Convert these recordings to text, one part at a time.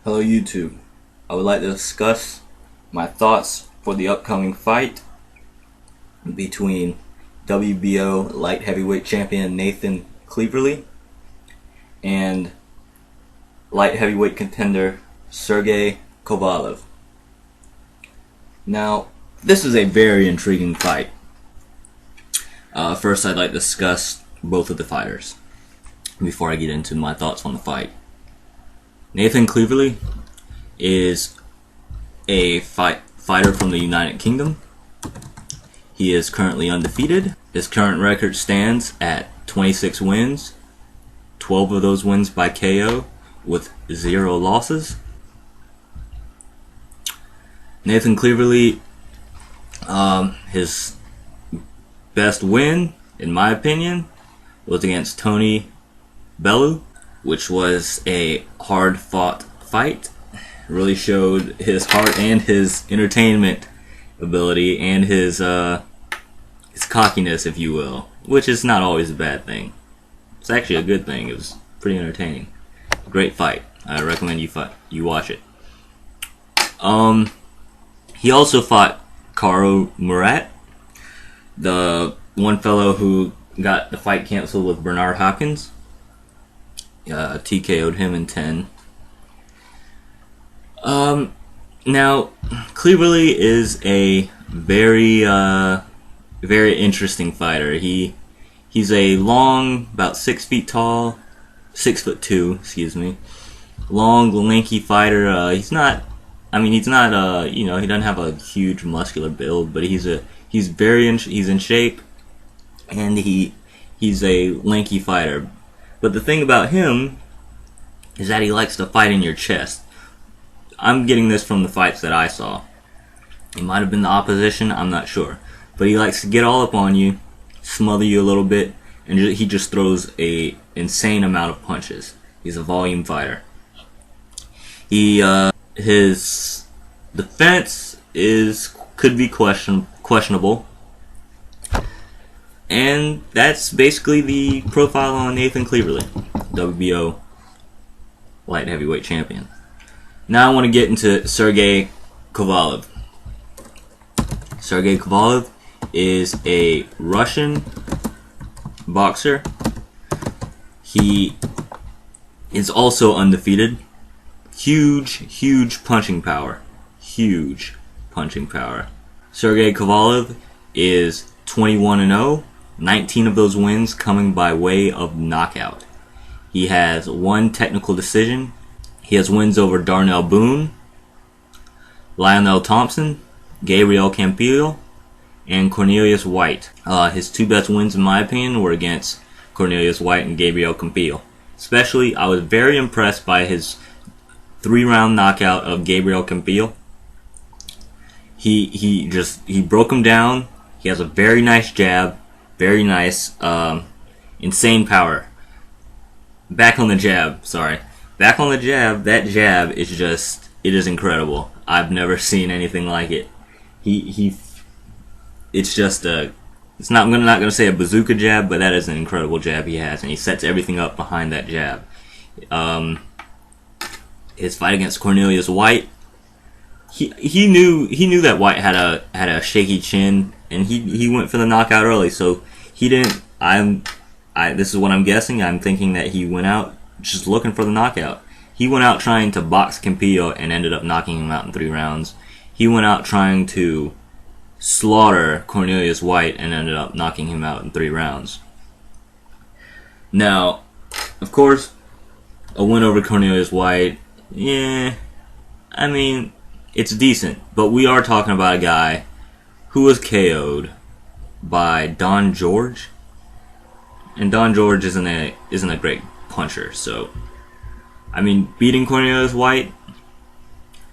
Hello YouTube. I would like to discuss my thoughts for the upcoming fight between WBO light heavyweight champion Nathan Cleaverly and light heavyweight contender Sergey Kovalev. Now, this is a very intriguing fight. First, I'd like to discuss both of the fighters before I get into my thoughts on the fight. Nathan Cleaverly is a fighter from the United Kingdom. He is currently undefeated. His current record stands at 26 wins, 12 of those wins by KO with 0 losses. Nathan Cleaverly, his best win, in my opinion, was against Tony Bellew, which was a hard-fought fight. Really showed his heart and his entertainment ability and his cockiness, if you will, which is not always a bad thing. It's actually a good thing. It was pretty entertaining. Great fight. I recommend you watch it. He also fought Karo Murat, the one fellow who got the fight canceled with Bernard Hopkins. TKO'd him in 10. Now, Cleaverly is a very interesting fighter. He's a long, about 6 feet tall, 6'2", excuse me, long, lanky fighter. He doesn't have a huge muscular build, but he's in shape, and he's a lanky fighter. But the thing about him is that he likes to fight in your chest. I'm getting this from the fights that I saw. It might have been the opposition, I'm not sure. But he likes to get all up on you, smother you a little bit, and he just throws a insane amount of punches. He's a volume fighter. His defense could be questionable. And that's basically the profile on Nathan Cleaverly, WBO light heavyweight champion. Now I want to get into Sergey Kovalev. Sergey Kovalev is a Russian boxer. He is also undefeated. Huge punching power. Huge punching power. Sergey Kovalev is 21-0. 19 of those wins coming by way of knockout. He has 1 technical decision. He has wins over Darnell Boone, Lionel Thompson, Gabriel Campillo, and Cornelius White. His 2 best wins, in my opinion, were against Cornelius White and Gabriel Campillo. Especially, I was very impressed by his 3-round knockout of Gabriel Campillo. He broke him down. He has a very nice jab. Very nice, insane power. Back on the jab, that jab is it is incredible. I've never seen anything like it. I'm not gonna say a bazooka jab, but that is an incredible jab he has, and he sets everything up behind that jab. His fight against Cornelius White, he knew that White had a shaky chin, and he went for the knockout early, so he didn't. This is what I'm guessing. I'm thinking that he went out just looking for the knockout. He went out trying to box Campillo and ended up knocking him out in 3 rounds. He went out trying to slaughter Cornelius White and ended up knocking him out in 3 rounds. Now, of course, a win over Cornelius White, yeah, I mean, it's decent, but we are talking about a guy who was KO'd by Don George, and Don George isn't a great puncher. So, I mean, beating Cornelius White,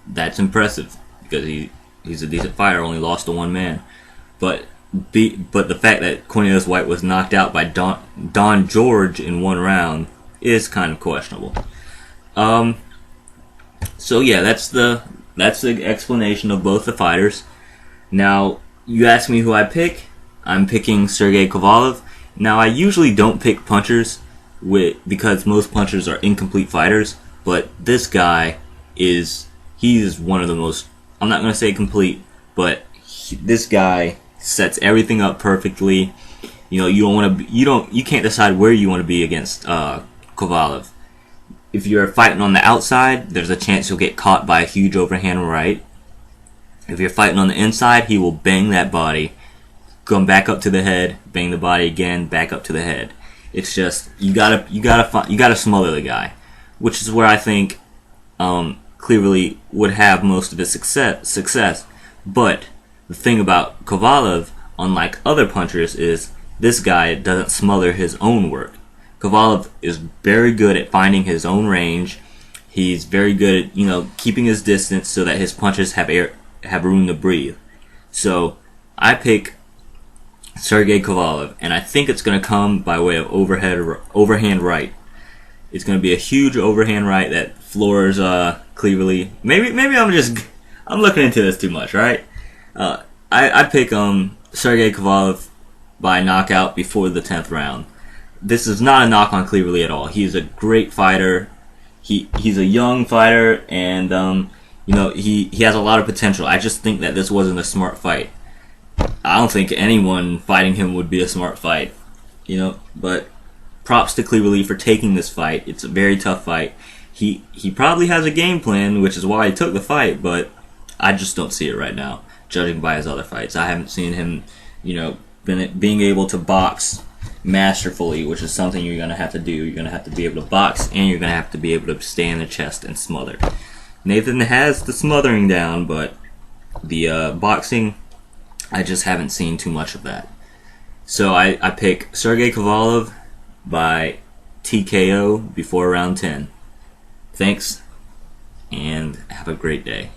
that's impressive because he's a decent fighter. Only lost to 1 man, but the fact that Cornelius White was knocked out by Don George in 1 round is kind of questionable. So yeah, that's the explanation of both the fighters. Now, you ask me who I pick. I'm picking Sergey Kovalev. Now, I usually don't pick punchers because most punchers are incomplete fighters, but this guy he is one of the most, I'm not going to say complete, but this guy sets everything up perfectly. You know, you can't decide where you want to be against Kovalev. If you're fighting on the outside, there's a chance you'll get caught by a huge overhand right. If you're fighting on the inside, he will bang that body, come back up to the head, bang the body again, back up to the head. It's just you gotta smother the guy, which is where I think Cleverly would have most of his success. But the thing about Kovalev, unlike other punchers, is this guy doesn't smother his own work. Kovalev is very good at finding his own range. He's very good at, keeping his distance so that his punches have room to breathe. So I pick Sergey Kovalev, and I think it's going to come by way of overhand right. It's going to be a huge overhand right that floors Cleverly. Maybe I'm looking into this too much, right? I pick Sergey Kovalev by knockout before the 10th round. This is not a knock on Cleverly at all. He's a great fighter. He's a young fighter, and he has a lot of potential. I just think that this wasn't a smart fight. I don't think anyone fighting him would be a smart fight, But props to Cleverly for taking this fight. It's a very tough fight. He probably has a game plan, which is why he took the fight, but I just don't see it right now, judging by his other fights. I haven't seen him, being able to box masterfully, which is something you're going to have to do. You're going to have to be able to box, and you're going to have to be able to stay in the chest and smother. Nathan has the smothering down, but the boxing, I just haven't seen too much of that. So I pick Sergey Kovalev by TKO before round 10. Thanks, and have a great day.